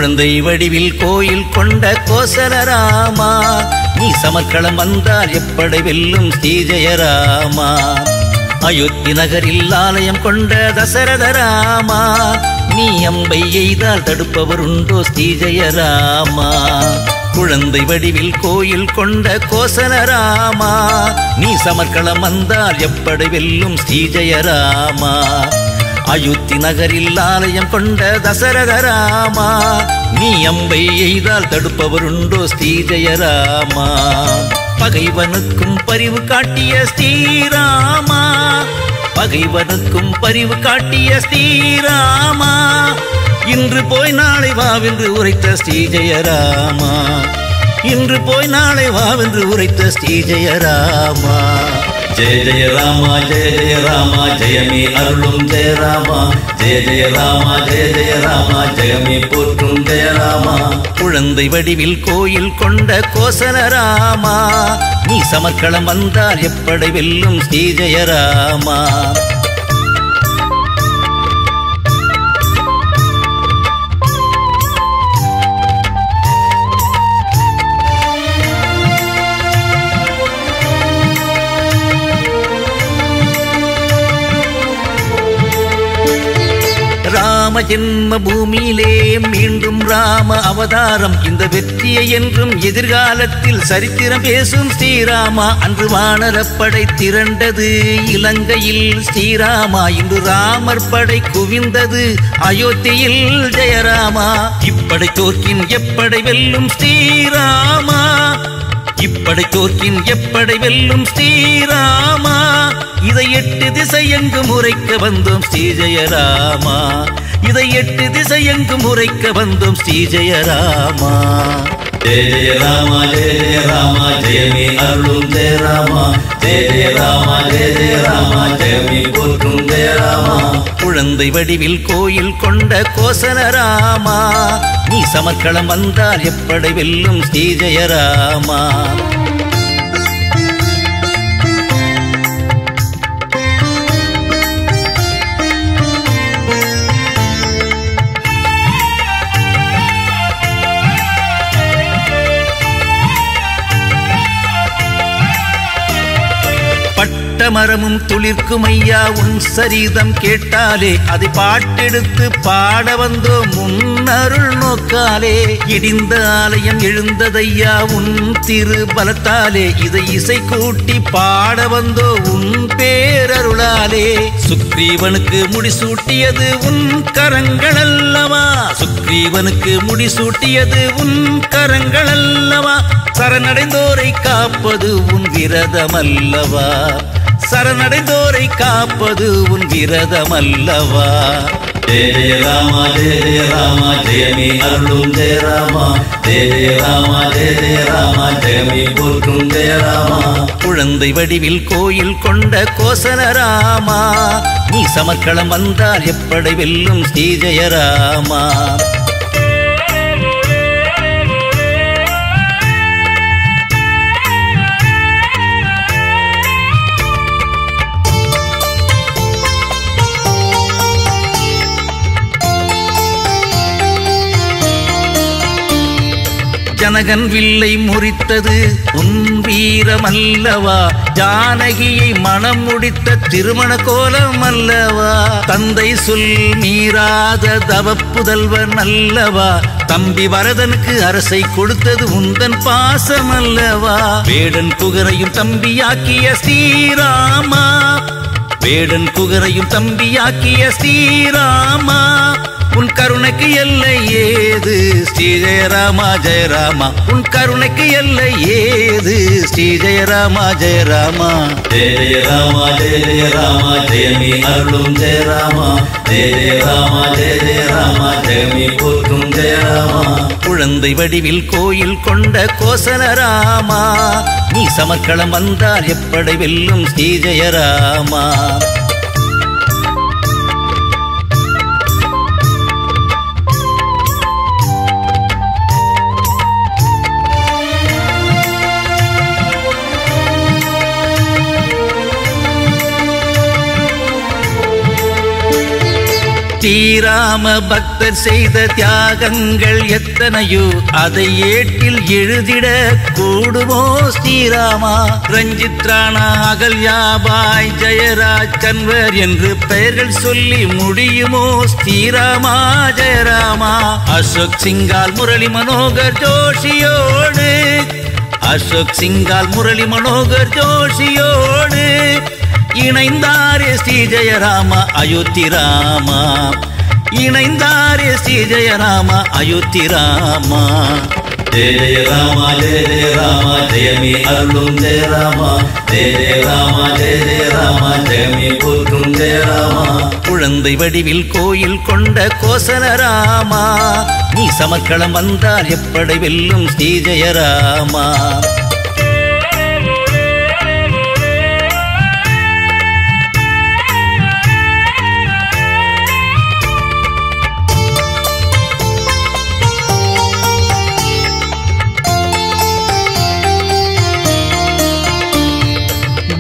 குழந்தை வடிவில் கோயில் கொண்ட கோசலராமா, நீ சமர்க்களம் வந்தால் எப்படி வெல்லும் ஸ்ரீஜெயராமா. அயோத்தி நகரில் ஆலயம் கொண்ட தசரதராமா, நீ அம்பை எய்தால் தடுப்பவர் உண்டோ ஸ்ரீஜெயராமா. குழந்தை வடிவில் கோயில் கொண்ட கோசலராமா, நீ சமர்க்களம் வந்தால் எப்படி வெல்லும் ஸ்ரீஜெயராமா. அயோத்தி நகரில் ஆலயம் கொண்ட தசரதராமா, நீ அம்பை எய்தால் தடுப்பவர் உண்டோ ஸ்ரீஜெயராமா. பகைவனுக்கும் பரிவு காட்டிய ஸ்ரீராமா, பகைவனுக்கும் பரிவு காட்டிய ஸ்ரீராமா, இன்று போய் நாளை வாவென்று உரைத்த ஸ்ரீஜெயராமா, இன்று போய் நாளை வாவென்று உரைத்த ஸ்ரீஜெயராமா. ஜெய ஜெய ராமா ஜெய ஜெய ராமா ஜெயமே அருளும் ஜெயராமா, ஜெய ஜெய ராமா ஜெய ஜெய ராமா ஜெயமே போற்றும் ஜெயராமா. குழந்தை வடிவில் கோயில் கொண்ட கோசலராமா, நீ சமர்க்களம் வந்தால் எப்படி வெல்லும் ஸ்ரீஜெயராமா. ராம ஜென்ம பூமியிலே மீண்டும் ராம அவதாரம், இந்த வெற்றியை என்றும் எதிர்காலத்தில் சரித்திரம் பேசும் ஸ்ரீராமா. அன்று வானரப்படை திரண்டது இலங்கையில் ஸ்ரீராமா, இன்று ராமர் படை குவிந்தது அயோத்தியில் ஜெயராமா. இப்படை தோற்கின் எப்படை வெல்லும் ஸ்ரீராமா, இப்படை தோற்கின் எப்படை வெல்லும் ஸ்ரீராமா. இதை 8 திசை எங்கும் உரைக்க வந்தோம் ஸ்ரீஜெயராமா, இதை 8 திசை எங்கும் உரைக்க வந்தோம் ஸ்ரீஜெயராமா. ஜெய ஜெய ராமா ஜெய ஜெய ராமா ஜெயமே அருளும் ஜெயராமா, ஜெய ஜெய ராமா ஜெய ஜெய ராமா ஜெயமே போற்றும் ஜெயராமா. குழந்தை வடிவில் கோயில் கொண்ட கோசலராமா, நீ சமர்க்களம் வந்தால் எப்படி வெல்லும் ஸ்ரீஜெயராமா. மரமும் துளிர்க்கும் ஐயா உன் சரிதம் கேட்டாலே, அதை பாட்டெடுத்து பாட வந்தோம் முன்னருள் நோக்காலே. இடிந்த ஆலயம் எழுந்ததையா உன் திரு பலத்தாலே, இதை இசை கூட்டி பாட வந்தோ உன் பேரருளாலே. சுக்ரீவனுக்கு முடிசூட்டியது உன் கரங்கள் அல்லவா, சுக்ரீவனுக்கு முடிசூட்டியது உன் கரங்கள் அல்லவா. சரணடைந்தோரை காப்பது உன் விரதம் அல்லவா, சரணடைந்தோரை காப்பது உன் விரதம் அல்லவா. ஜெய ஜெய ராமா ஜெய ஜெய ராமா ஜெயமே அருளும் ஜெயராமா, ஜெய ஜெய ராமா ஜெய ஜெய ராமா ஜெயமே போற்றும் ஜெயராமா. குழந்தை வடிவில் கோயில் கொண்ட கோசலராமா, நீ சமர்க்களம் வந்தால் எப்படி வெல்லும் ஸ்ரீஜெயராமா. ஜனகன் வில்லை முறித்தது உன் வீரமல்லவா, ஜானகியை மனம் முடித்த திருமண கோலம் அல்லவா. தந்தை சொல் மீறாத தவப்புதல்வன் அல்லவா, தம்பி வரதனுக்கு அரசை கொடுத்தது உந்தன் பாசம் அல்லவா. வேடன் குகரையும் தம்பியாக்கிய ஸ்ரீராமா, வேடன் குகரையும் தம்பியாக்கிய ஸ்ரீராமா. உன் கருணைக்கு எல்லை ஏது ஸ்ரீஜெயராமா ஜெயராமா, உன் கருணைக்கு எல்லை ஏது ஸ்ரீஜெயராமா ஜெயராமா. ஜெய ஜெய ராமா ஜெய ஜெய ராமா ஜெயமே அருளும் ஜெயராமா, ஜெய ஜெய ராமா ஜெய ஜெய ராமா ஜெயமே போற்றும் ஜெயராமா. குழந்தை வடிவில் கோயில் கொண்ட கோசலராமா, நீ சமர்க்களம் வந்தால் எப்படி வெல்லும் ஸ்ரீஜெயராமா. ஸ்ரீராம பக்தர் செய்த தியாகங்கள் எத்தனையோ அதை ஏட்டில் எழுதிட கூடுமோ ஸ்ரீராமா. ரஞ்சித் ராணா, அகல்யாபாய், ஜெயராஜ், கன்வர் என்று பெயர்கள் சொல்லி முடியுமோ ஸ்ரீராமா ஜெயராமா. அசோக் சிங்கால், முரளி மனோகர் ஜோஷியோடு, அசோக் சிங்கால், முரளி மனோகர் ஜோஷியோடு இணைந்தாரே ஸ்ரீ ஜெயராம அயோத்தி ராமா. இணைந்தாரே ஸ்ரீ ஜெயராம அயோத்தி ராமா. ஜெய ஜெய ராமா ஜெய ஜெய ராமா ஜெயமே அருளும் ஜெய ராமா. ஜெய ஜெய ராமா ஜெய ஜெய ராமா ஜெயமே போற்றும் ஜெய ராமா. குழந்தை வடிவில் கோயில் கொண்ட கோசல ராமா, நீ சமர்க்களம் வந்தால் எப்படை வெல்லும் ஸ்ரீ ஜெயராமா.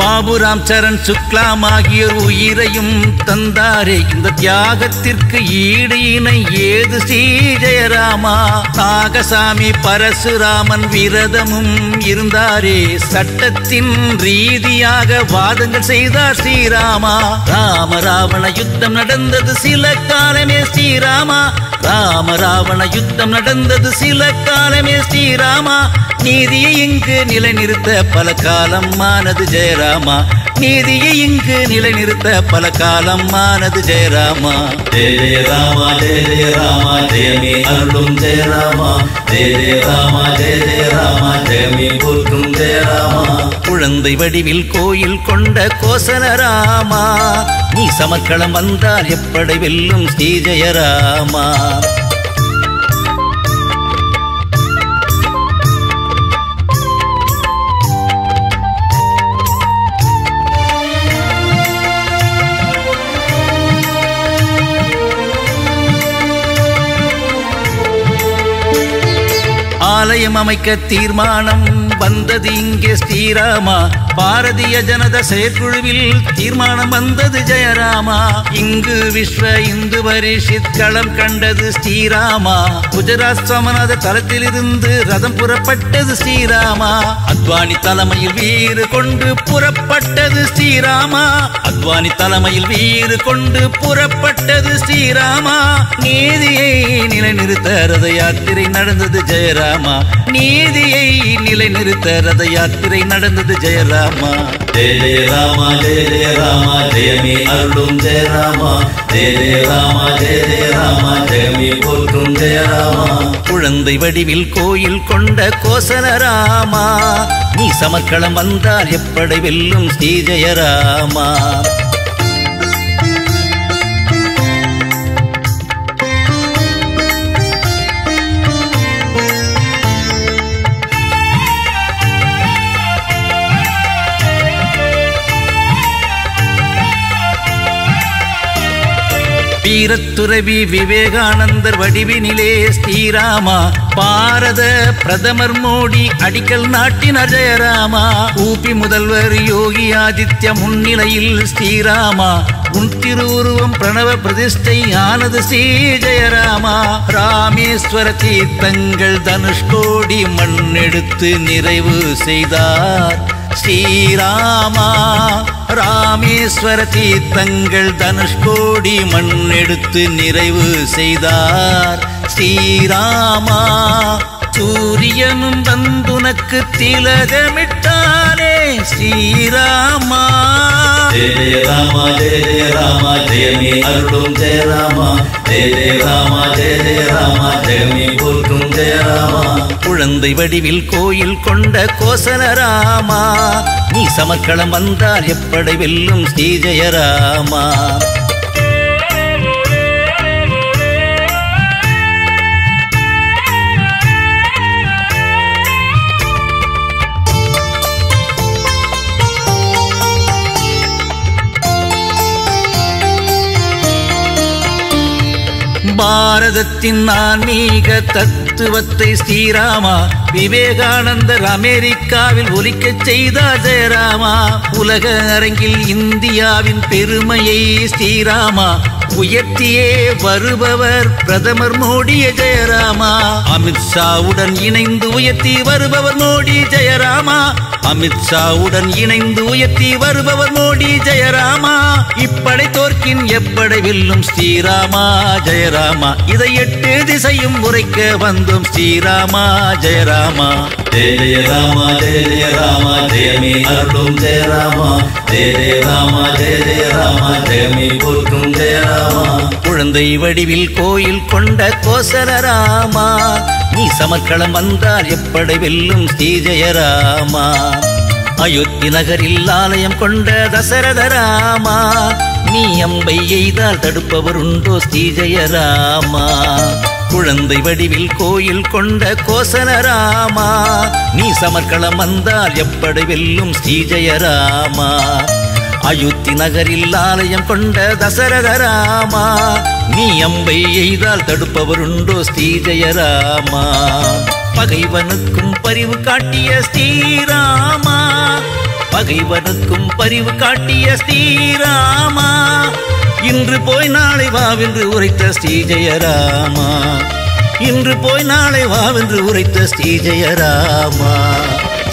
பாபுராம் சரண் சுக்லாம் ஆகியோர் உயிரையும் தந்தாரே, இந்த தியாகத்திற்கு ஈடு இணை ஏது ஸ்ரீ ஜெயராமா. நாகசாமி பரசுராமன் விரதமும் இருந்தாரே, சட்டத்தின் ரீதியாக வாதங்கள் செய்தார் ஸ்ரீராமா. ராம ராவண யுத்தம் நடந்தது சில காலமே ஸ்ரீராமா. ராம ராவண யுத்தம் நடந்தது சில காலமே ஸ்ரீராமா. நீதியை இங்கு நிலைநிறுத்த பல காலம் ஆனது ஜெயராமா. நீதியை இங்கு நிலைநிறுத்த பல காலம் ஆனது ஜெயராமா. ஜெய ஜெய ராமா ஜெய ஜெய ராமா ஜெயமே அருளும் ஜெய ராமா. ஜெய ஜெய ராமா ஜெய ஜெய ராமா ஜெயமே போற்றும் ஜெய ராமா. குழந்தை வடிவில் கோயில் கொண்ட கோசல ராமா, நீ சமர்க்களம் வந்தால் எப்படை வெல்லும் ஸ்ரீ ஜெயராமா. ஆலயம் அமைக்க தீர்மானம் வந்தது இங்கே ஸ்ரீராமா. பாரதிய ஜனதா செயற்குழுவில் தீர்மானம் வந்தது ஜெயராமா. இங்கு விஸ்வ இந்து பரிஷத் களம் கண்டது ஸ்ரீராமா. குஜராத் சமநாத தளத்திலிருந்து ரதம் புறப்பட்டது ஸ்ரீராமா. அத்வானி தலைமையில் வீறு கொண்டு புறப்பட்டது ஸ்ரீராமா. அத்வானி தலைமையில் வீறு கொண்டு புறப்பட்டது ஸ்ரீராமா. நீதியை நிலைநிறுத்த ரத யாத்திரை நடந்தது ஜெயராமா. நீதியை நிலைநிறுத்த ரத யாத்திரை நடந்தது ஜெயராமா. ஜெய ஜெய ராமா ஜெய ஜெய ராமா ஜெயமே அருளும் ஜெய ராமா. ஜெய ஜெய ராமா ஜெய ஜெய ராமா ஜெயமே போற்றும் ஜெய ராமா. குழந்தை வடிவில் கோயில் கொண்ட கோசல ராமா, நீ சமர்க்களம் வந்தால் எப்படை வெல்லும் ஸ்ரீ ஜெயராமா. வீரத்துறவி விவேகானந்தர் வடிவினிலே ஸ்ரீராமா. பாரத பிரதமர் மோடி அடிக்கல் நாட்டினார் ஜெயராமா. ஊபி முதல்வர் யோகி ஆதித்ய முன்னிலையில் ஸ்ரீராமா. உன் திருவுருவம் பிரணவ பிரதிஷ்டை ஆனது ஸ்ரீ ஜெயராமா. ராமேஸ்வர தீர்த்தங்கள் தனுஷ்கோடி மண்ணெடுத்து நிறைவு செய்தார் ஸ்ரீராமா. ராமேஸ்வர தீர்த்தங்கள் தனுஷ்கோடி மண்ணெடுத்து நிறைவு செய்தார் ஸ்ரீராமா. சூரியனும் வந்துனக்கு திலகமிட்டானே ஸ்ரீராமா. ஜெய ஜெய ராமா ஜெய ஜெய ராமா ஜெயமே அருளும் ஜெய ராமா. ஜெய ஜெய ராமா ஜெய ஜெய ராமா ஜெயமே போற்றும் ஜெய ராமா. குழந்தை வடிவில் கோயில் கொண்ட கோசல ராமா, நீ சமர்க்களம் வந்தால் எப்படை வெல்லும் ஸ்ரீ ஜெயராமா. பாரதத்தின் ஆன்மீக தத்துவத்தை ஸ்ரீராமா. விவேகானந்தர் அமெரிக்காவில் ஒலிக்கச் செய்தார் ஜெயராமா. உலக அரங்கில் இந்தியாவின் பெருமையை ஸ்ரீராமா உயர்த்தியே வருபவர் பிரதமர் மோடி ஜெயராமா. அமித்ஷாவுடன் இணைந்து உயர்த்தி வருபவர் மோடி ஜெயராமா. அமித்ஷாவுடன் இணைந்து உயர்த்தி வருபவர் மோடி ஜெயராமா. இப்படை தோற்கின் எப்படை வெல்லும் ஸ்ரீராமா ஜெயராமா. இதை 8 திசையும் உரைக்க வந்தோம் ஸ்ரீராமா ஜெயராமா. ஜெய ஜெய ராமா ஜெய ஜெய ராமா ஜெயமே அருளும் ஜெயராமா. ஜெய ஜெய ராமா ஜெய ஜெய ராமா ஜெயமே போற்றும் ஜெயராமா. குழந்தை வடிவில் கோயில் கொண்ட கோசலராமா. நீ சமக்களம் வந்தால் எப்படை வெல்லும் ஸ்ரீ ஜெயராமா. அயோத்தி நகரில் ஆலயம் கொண்ட தசரதராமா. நீ அம்பை எய்தால் தடுப்பவர் உண்டோ ஸ்ரீ ஜெயராமா. குழந்தை வடிவில் கோயில் கொண்ட கோசலராமா. நீ சமர்க்களம் வந்தால் எப்படை வெல்லும் ஸ்ரீ ஜெயராமா. அயோத்தி நகரில் ஆலயம் கொண்ட தசரதராமா. நீ அம்பை எய்தால் தடுப்பவருண்டோ ஸ்ரீ ஜெயராமா. பகைவனுக்கும் பரிவு காட்டிய ஸ்ரீராமா. பகைவனுக்கும் பரிவு காட்டிய ஸ்ரீராமா. இன்று போய் நாளை வாவென்று உரைத்த ஸ்ரீ ஜெயராமா. இன்று போய் நாளை வாவென்று உரைத்த ஸ்ரீ ஜெயராமா.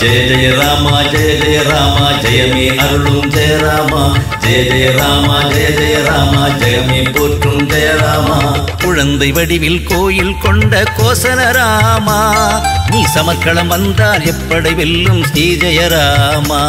ஜெய ஜெய ராமா ஜெய ஜெய ராமா ஜெயமே அருளும் ஜெயராமா. ஜெய ஜெய ராமா ஜெய ஜெய ராமா ஜெயமே போற்றும் ஜெயராமா. குழந்தை வடிவில் கோயில் கொண்ட கோசலராமா. நீ சமக்களம் வந்தால் எப்படை வெல்லும் ஸ்ரீ ஜெயராமா.